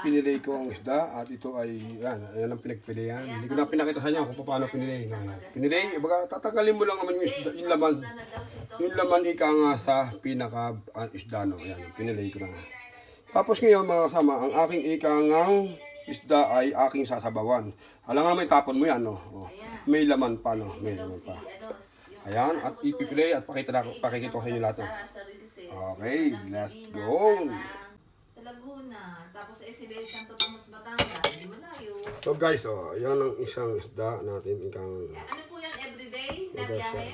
pinili ko ang isda at ito ay, yan ang pinagpilihan. Hindi ko na pinakita sa inyo kung paano pinili. Pinili, baga tatagalin mo lang naman yung isda, yung laman ika nga sa pinaka isda, no. Yan, pinili ko na. Tapos ngayon mga kasama, ang aking ika ngang isda ay aking sasabawan. Alam nga naman, tapon mo yan, no. Oh, may laman pa, no. May laman pa. Ayan, at ipipili at pakikita ko sa inyo lahat, no. Okay, let's go. Laguna, tapos Siberia, Santo Tomas, Batangas, hindi malayo. So guys, yan ang isang isda natin ikang... Ano po yan, everyday na biyahe?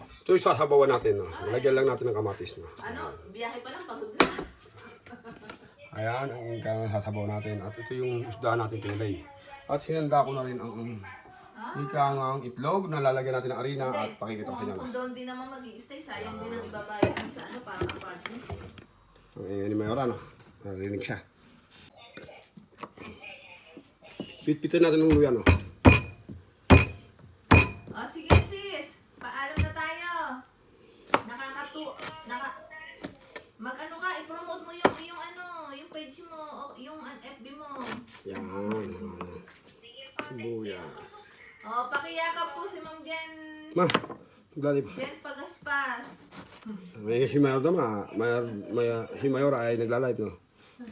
Ito yung sasabawan natin, no? Lagyan lang natin ng kamatis, no? Ano, biyahe pa lang, pagod na. Ayan, ang ikang sasabaw natin. At ito yung isda natin pinilay. At hinanda ko na rin ang ikang ang itlog na lalagyan natin ng harina at pakikita ko sa inyo. Kung doon din naman mag-i-stay, sayang din ang ibabayad sa ano, parang apartment. Ni Mayora, no? Narinig siya. Pitpitin natin ng luya, no? Oh, sige sis, paalam na tayo. Mag-ano ka, i-promote mo yung ano, yung page mo, yung FB mo. Yan. Sibuyas. Oh, pakiyakap po si Ma'am Jen. Ma, dali pa. Jen Pagaspas. May himayor naman, may himayor ay nagla-live, no?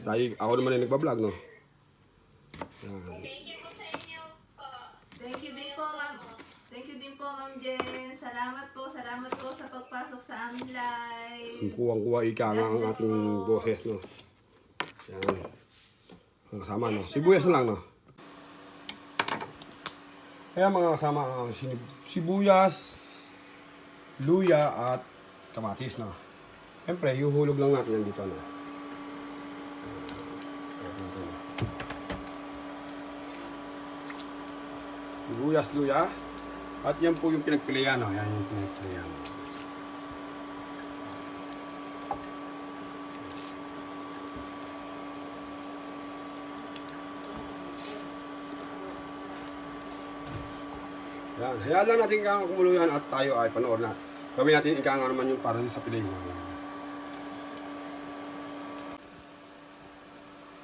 Dahil ako naman ay nagpa-vlog, no? Yan. Thank you din po, Ma'am. Thank you din po, Ma'am Jen. Salamat po sa pagpasok sa aming live. Kuwang-kuwa ika nga ang ating boses, no? Yan. Ang kasama, no? Sibuyas na lang, no? Kaya mga kasama ang sibuyas, luya at kamatis, no? Siyempre, yuhulog lang natin yan dito, no? Sibuyas, luya. At yan po yung pinagpilian, no? Yan yung pinagpilian. Yan. Hayaan lang natin ikang kumuluyan at tayo ay panood na. Gawin natin ikang naman yung para sa piling.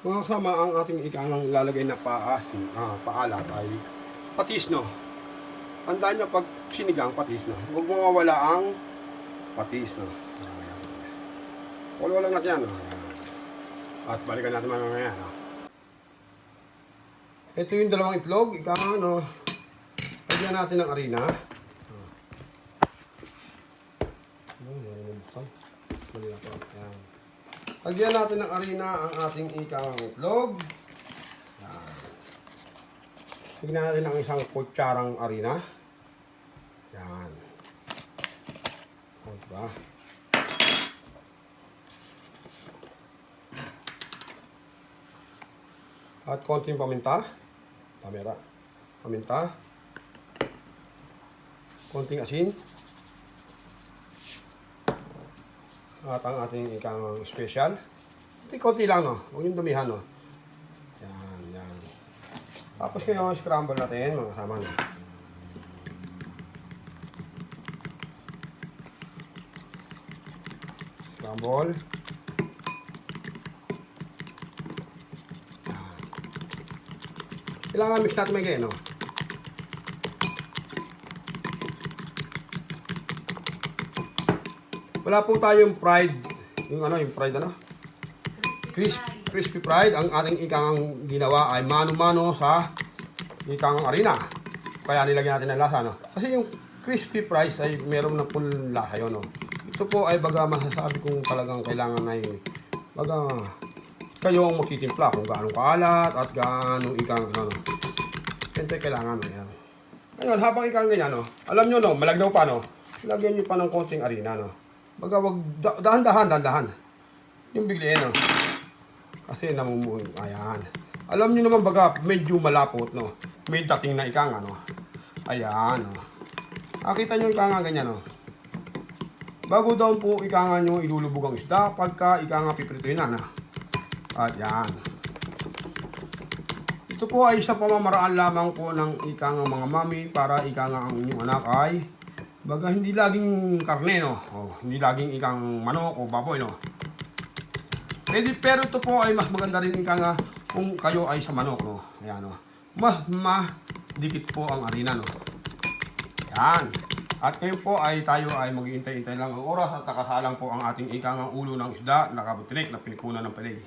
Mga kasama, ang ating ikang lalagay na paalat ay patis, no? Tandaan nyo pag sinigang patis, no? Huwag mawawala ang patis, no? Wala lang natin yan, no? At balikan natin mamaya, no? Ito yung dalawang itlog, ikang, no? Lagyan natin ng harina. Lagyan natin ng harina ang ating ikang itlog. Lagyan natin ng isang kutsarang harina. Yan. O, diba? At konting paminta. Paminta. Konting asin. At ang ating ikang special. Konti lang, no? Huwag yung dumihan, no? Yan. Tapos ngayon, scramble natin, mga kasama, no? Scramble. Yan. Kailangan mix natin may ganyan, no? Wala po tayong fried, yung fried ano? Crispy fried. Ang ating ikang ginawa ay mano-mano sa ikang harina. Kaya nilagyan natin ng lasa, no? Kasi yung crispy fries ay meron na full lasa yun, no? Ito po ay baga masasabi kong talagang kailangan ay baga kayo ang magtitimpla kung gaano kaalat at gaano ikang ano. Siyempre kailangan, yan. Ngayon, habang ikang ganyan, no? Alam nyo, no? Malagnaw pa, no? Lagyan nyo pa ng konting harina, no? Baga wag dahan-dahan. Yung biglayin, no? Kasi namumuhin. Ayan. Alam niyo naman baga medyo malapot, no? May dating na ikang ano. Ayan, no? Nakita niyo ikang ganyan, no? Bago daw po ikang nyo ilulubog ang isda pagka ikang piprituin na. Ayan. Ito po ay isang pamamaraan lamang po ng ikang mga mami para ikang ang inyong anak ay baga hindi laging karne, no? Hindi laging ikang manok o baboy, no? Pwede, pero ito po ay mas maganda rin ika nga kung kayo ay sa manok, no? Ayan, no? Mas madikit po ang harina, no? Yan. At ngayon po ay tayo ay mag-iintay-intay lang ang oras at nakasalang po ang ating ikang ulo ng isda, nakabutinik na pinikunan ng pilay.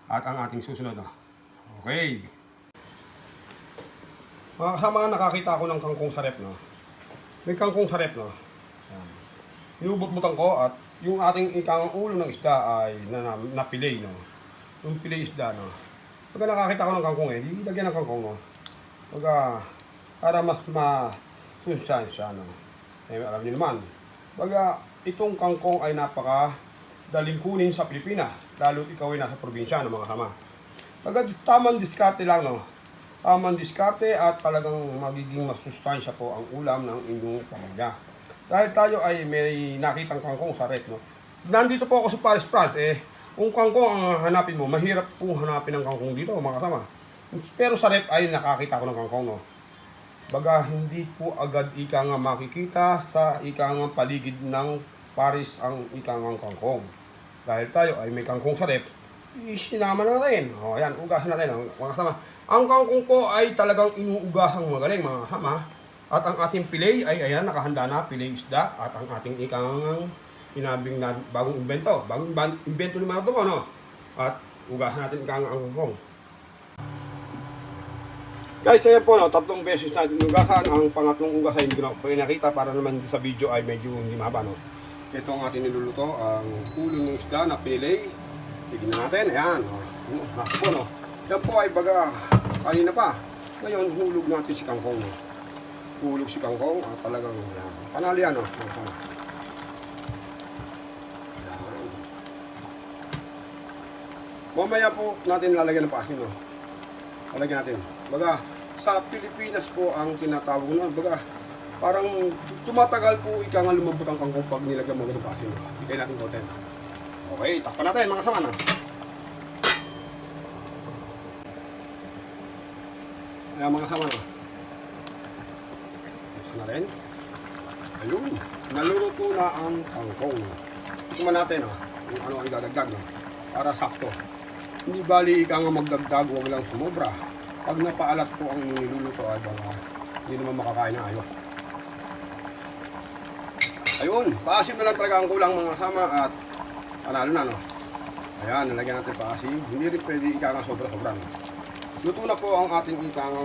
At ang ating susunod, no? Okay. Mga kasama, nakakita ako ng kangkong sa rep, no? May kangkong sa rep, no? Yan. Inubot-butan ko at yung ating ikang ulo ng isda ay napilay, no? Yung pilay isda, no? Pagka nakakita ko ng kangkong, di lagyan ng kangkong, no? Pagka, para mas ma-sunsyan no? Alam niyo naman, pagka itong kangkong ay napaka-daling kunin sa Pilipinas, lalo ikaw ay nasa probinsya, no, mga kasama. Pagka tamang diskarte lang, no? Tamang diskarte at talagang magiging masustansya po ang ulam ng inyong pamilya. Dahil tayo ay may nakitang kangkong sa rep, no? Nandito po ako sa Paris, France, kung kangkong ang hanapin mo, mahirap po hanapin ang kangkong dito, mga kasama. Pero sa rep ay nakakita ko ng kangkong, no? Baga, hindi po agad ika nga makikita sa ika nga paligid ng Paris ang ika nga kangkong. Dahil tayo ay may kangkong sa rep, isinama na rin. O, ayan, ugasan natin, mga kasama. Ang kangkong po ay talagang inuugasang magaling, mga kasama. At ang ating pilay ay ayan, nakahanda na, pilay isda. At ang ating ikang inabing na bagong invento. Bagong invento ni mga ito, no? At ugasan natin ikang ang kangkong. Guys, ayan po, no? 3 beses natin ugasan. Ang pangatlong ugas ay hindi ko na pinakita para naman sa video ay medyo hindi mahaba, no? Ito ang ating niluluto, ang ulo ng isda na pinilay. Tignan natin, ayan. Nasa po, no? Yan po ay baga, kanina pa. Ngayon, hulog natin si kangkong, no? Hulog si kangkong, talagang yan. Panalo yan, no? Yan. Mamaya po natin lalagyan ng pasin, no? Lalagyan natin. Baga, sa Pilipinas po ang tinatawag nun. Baga, parang tumatagal po ika nga lumambot ang kangkong pag nilagyan mo ng pasin, no? Ikay natin konten. Okay, takpan natin mga kasama, no? Ayan mga kasama, no? Natin. Ayun, naluluto na ang kangkong. Tingnan natin, kung ano ang idadagdag, no? Para sakto. Hindi bali ika nga magdagdag, huwag lang sumobra. Pag napaalat po ang niluluto ay baka hindi naman makakain na ayos. Ayun, paasim na lang talaga ang kulang, mga kasama, at panalo na, no? Ayan, nalagyan natin paasim. Hindi rin pwede ika nga sobra-sobra, no? Luto na po ang ating ika nga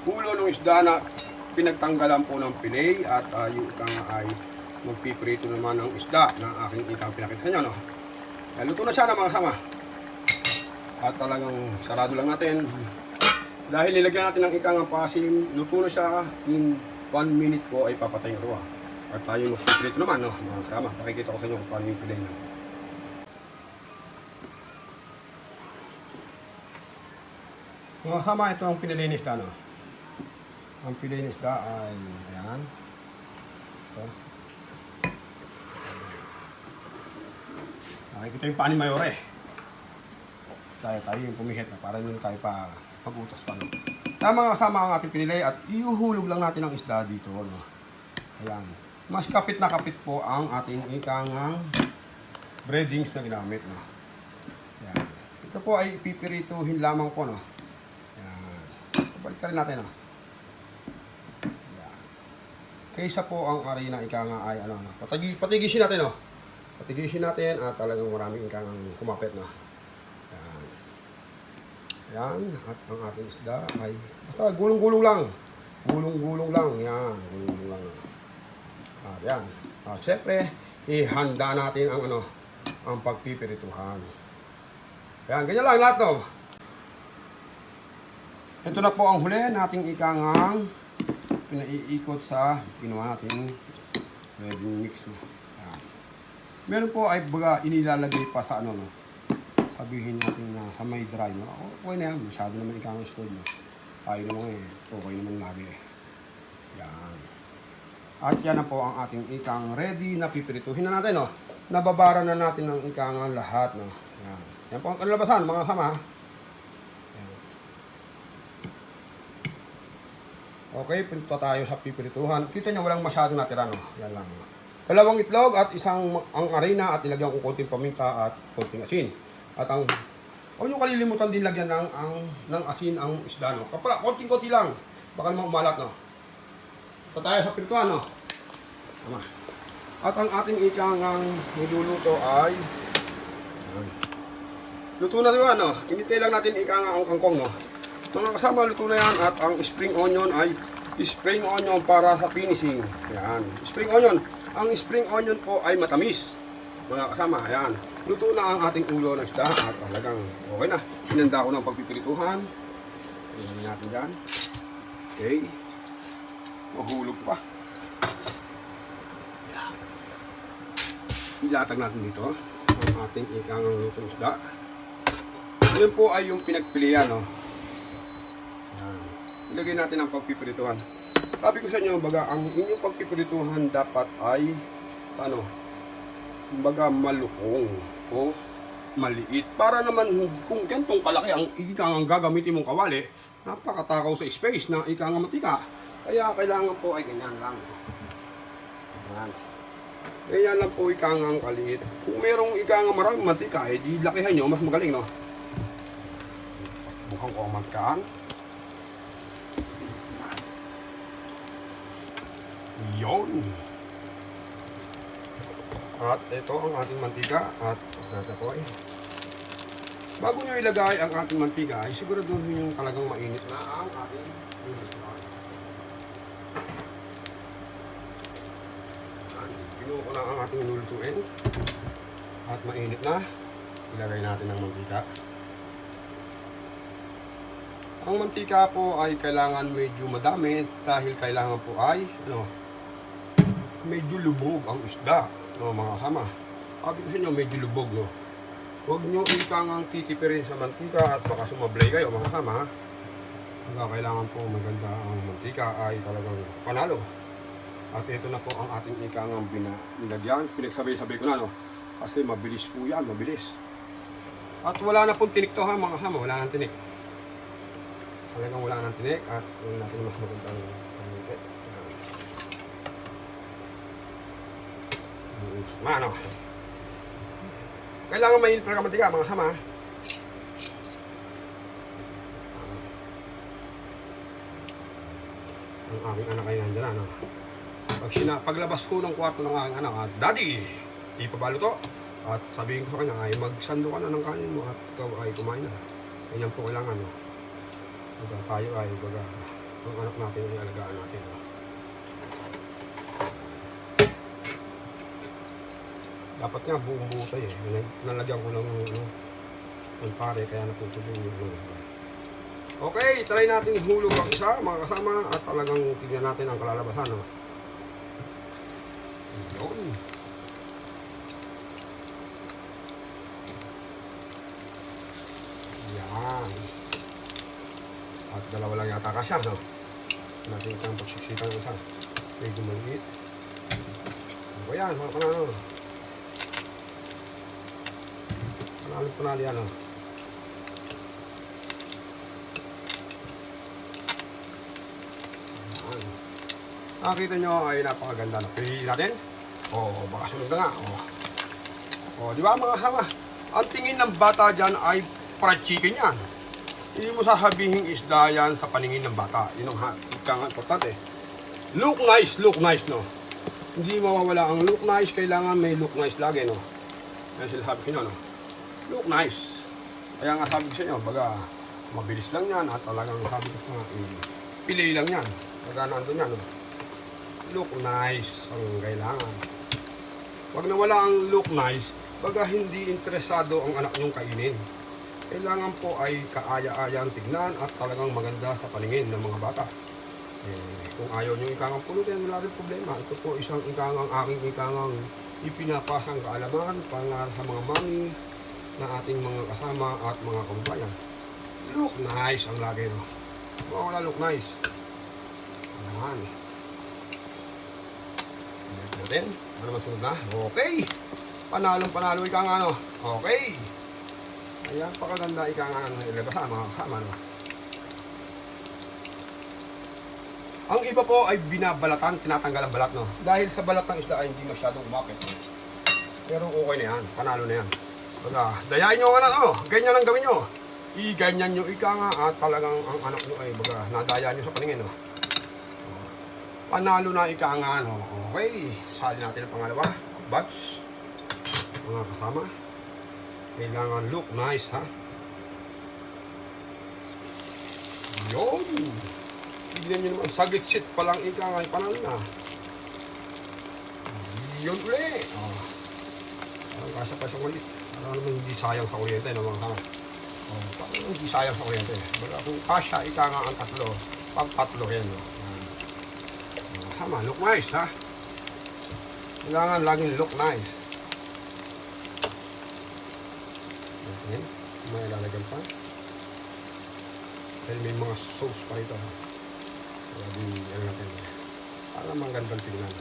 ulo ng isda na pinagtanggalan po ng pilay at yung ikang ay magpiprito naman ng isda na aking ikang pinakita sa inyo, no? Kaya luto na siya na, mga kasama. At talagang sarado lang natin. Dahil nilagyan natin ng ikang pasim, luto na siya. In 1 minute po ay papatay ito, At tayo magpiprito naman, no, mga kasama. Pakikita ko sa inyo kung paano yung pilay na. Mga kasama, ito ang pinilay ni isda, no? Ang pilay ng isda ay ayan. Ito. Nakikita yung pani mayore. Tayo yung pumihit na para hindi tayo pa mag-utos pa. Kaya mga kasama ang ating pinilay at iuhulog lang natin ang isda dito, no? Ayan. Mas kapit na kapit po ang ating ikang breadings na ginamit, no? Ayan. Ito po ay ipipirituhin lamang po, no? Ayan. Balik rin natin, no? Kaysa po ang arena ika nga ay ano, patigisin natin, no? Patigisin natin at talagang maraming ika nga kumapit, no? Yan. Yan. At ang ating isda ay basta gulong-gulong lang. Gulong-gulong lang. Yan. Gulong-gulong lang. At yan. At syempre, ihanda natin ang ano, ang pagpipirituhan. Yan. Ganyan lang lahat, no? Ito na po ang huli nating ika nga pinaiikot sa ginawa natin ready mix, no? Yan. Meron po ay baga inilalagay pa sa ano, no? Sabihin natin na sa may dry, no? Okay na yan, masyado naman ikang stored, no? Tayo naman okay naman lagi, Yan. At yan na po ang ating ikang ready na pipirituhin na natin, no? Nababara na natin ang ikang lahat, no? Yan. Yan po ang kalabasan, mga kasama. Okay, punta tayo sa pipirituhan. Kita niyo walang masyadong natira, no? Yan lang. 2 itlog at isang ang arena at nilagyan ko konting paminta at konting asin. At ang huwag nyo kalilimutan din lagyan ng asin ang isda, no? Kapala, konting-konti lang. Baka naman umalat, no? So tayo sa pirituhan, no? Tama. At ang ating ikangang niluluto ay luto na yun, no? Initay lang natin ikangang ang kangkong, no? Mga kasama, luto na yan. At ang spring onion ay spring onion para sa finishing. Yan. Spring onion. Ang spring onion po ay matamis. Mga kasama, ayan. Luto na ang ating ulo ng isda at talagang okay na. Hinanda ko ng pagpipirituhan. Ayan natin dyan. Okay. Mahulog pa. Ilatag natin dito ang ating ikangang luto ng isda. Yun po ay yung pinagpilian, no? Ayan. Ilagay natin ang pagpipirituhan. Sabi ko sa inyo, baga, ang inyong pagpipirituhan dapat ay ano, baga malukong o maliit. Para naman kung gantong kalaki ang ikangang gagamitin mong kawali, napakatakaw sa space na ikangang matika. Kaya kailangan po ay ganyan lang. Ayan. Ganyan lang po ikangang kaliit. Kung merong ikangang maraming mantika, eh di lakihan nyo, mas magaling, no? Bukhang ko ang mantikaan. Yon. At ito ang ating mantika at tatapoy. Bago nyo ilagay ang ating mantika ay siguraduhin yung talagang mainit na ang ating mantika. Pinuha ko na ang ating nilulutuin at mainit na. Ilagay natin ang mantika. Ang mantika po ay kailangan medyo madami dahil kailangan po ay medyo lubog ang isda, no, mga kasama. Sabi ko sa inyo, medyo lubog, no. Huwag nyo ikangang titipirin sa mantika at baka sumablay kayo, mga kasama. Kailangan po maganda ang mantika ay talagang panalo. At ito na po ang ating ikangang binilagyan. Pinagsabay-sabay ko na, no. Kasi mabilis po yan, mabilis. At wala na pong tinik to, ha, mga kasama. Wala nang tinik. Talagang wala nang tinik at kung natin mas magandang pangipit. Mano. Kailangan mainit talaga mantika, mga kasama. Ang aking anak ay nandyan, ano. Paglabas ko ng kwarto ng aking anak, Daddy, di pa ba luto? At sabihin ko sa kanya, ay magsando ka na ng kanin mo at ikaw ay kumain na. Ganyan po kailangan, no. Baga tayo ay, baga, ang anak natin ay alagaan natin, no. Dapat nga buong-buo tayo, eh. Nalagyan ko lang ng pare, kaya natutuloy yung okay, try natin hulog ang isa, mga kasama, at talagang tignan natin ang kalalabasan, no. Yun. Yan. At dalawa lang yata kasya, no. Natin itang pagsiksikan ng isa. Medyo maliit. Ano yan, mga panalo. Panalo yan, no. Nakita nyo ay napakaganda na pili natin. Baka sunod na nga. Di ba mga kasama? Ang tingin ng bata dyan ay fried chicken yan. Hindi mo sasabihin isda yan sa paningin ng bata. Yun ang importante. Look nice, no? Hindi mawawala ang look nice. Kailangan may look nice lagi, no? Kaya sila sabi ko nyo, no? Look nice. Kaya nga sabi ko sa inyo, baga mabilis lang yan at talagang sabi ko nga, pili lang yan. Baga nandun yan, no? Look nice ang kailangan. Wag na wala ang look nice, baga hindi interesado ang anak nyong kainin. Kailangan po ay kaaya-ayang tignan at talagang maganda sa paningin ng mga bata. Kung ayaw nyo ikangang pulutin, wala rin problema. Ito po isang aking ikangang ipinapasang kaalaman para sa mga mami na ating mga kasama at mga kababayan. Look nice ang lagi, no? Wala look nice. Ayan. Natin. Ano naman sunod na? Okay. Panalo ika nga, no? Okay. Ayan, pakaganda ika nga ng ilabasan, mga kasama, no? Ang iba po ay binabalatan, tinatanggal ang balat, no? Dahil sa balat ng isda ay hindi masyadong umapit, no? Pero okay na yan. Panalo na yan. Baga, dayain nyo ang anak nyo. Ganyan ang gawin nyo. I-ganyan nyo ika nga at talagang ang anak nyo ay baga, nadaya nyo sa paningin. No? Panalo na ika nga. No? Okay, sali natin ang pangalawa. Batch. Mga kasama. Kailangan look nice, ha? Yun. Tignan nyo naman, sagit sit pa lang ika nga, panalo na. Yun ulit. Parang kasya pa siyang ulit. Parang naman hindi sayang sa kuryente, no, mga kasama. Parang hindi sayang sa kuryente. Baga kung kasya, ika nga ang tatlo, pag tatlo yan, no. Kasama, look nice, ha? Kailangan laging look nice. Yan, may lalagyan pa. Dahil may mga sauce pa rito, ha? Kaya di, ano natin, para magandang tingnan.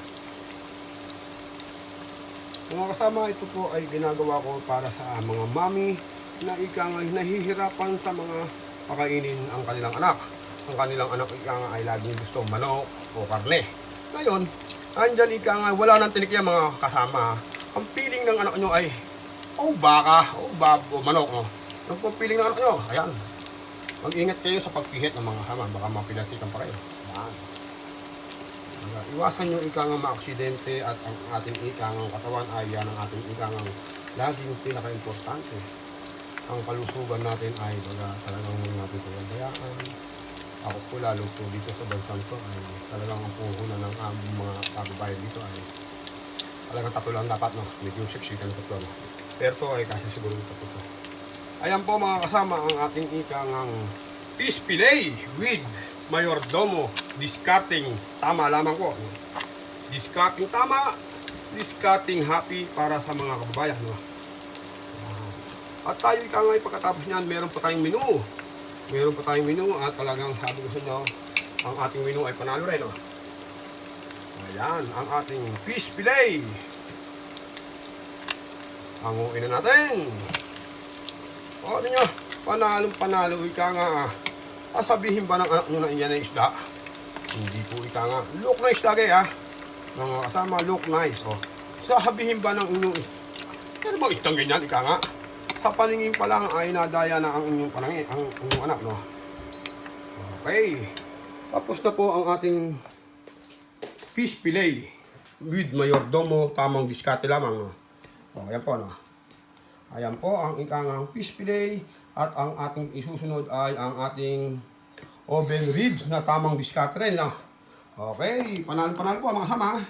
Mga kasama, ito po ay ginagawa ko para sa mga mami na ika nga nahihirapan sa mga pakainin ang kanilang anak. Ang kanilang anak ika nga ay laging gusto manok o karne. Ngayon, andyan ika nga wala nang tinikya mga kasama. Ang piling ng anak nyo ay baka, o manok. Ang piling ng anak nyo, ayan. Mag-ingat kayo sa pagpihit ng mga kasama, baka mapilasikan pa kayo. Ayan. Iwasan nyo ika nga ma-aksidente at ang ating ika nga katawan ay yan ang ating ika nga laging pinaka-importante. Ang kalusugan natin ay talagang huwag natin pagandayaan. Ako po lalo po dito sa bansang to ay talagang ang puhunan ng aming mga kababayan dito ay talagang tatlo lang dapat, no? Medyo siksikan na tatlo, no? Pero to ay kasi siguro ito po. Ayan po mga kasama ang ating ika nga fish fillet with mayordomo. Discarding tama lamang po. Discarding tama, discarding happy para sa mga kababayan, no? At tayo ika nga pagkatapos niyan, meron pa tayong menu. Meron pa tayong menu at talagang sabi ko sa inyo, ang ating menu ay panalo rin, no? Ayan, ang ating fish fillet. Hanguin na natin. O, ano nyo, panalo ika nga. Sasabihin ba ng anak nyo na iyan ay isda? Hindi po ika nga. Look nice lagi, ha? Mga kasama, look nice. O, sasabihin ba ng inyong ano bang isdang ganyan, ika nga? Sa paningin pa lang ay nadaya na ang inyong panangin, ang inyong anak, no? Okay. Tapos na po ang ating fish fillet with mayordomo, tamang diskarte lamang, no? O, ayan po, no? Ayan po ang ikang fish fillet at ang ating isusunod ay ang ating oven ribs na tamang diskarte rin, no? Okay, panalo po mga kasama.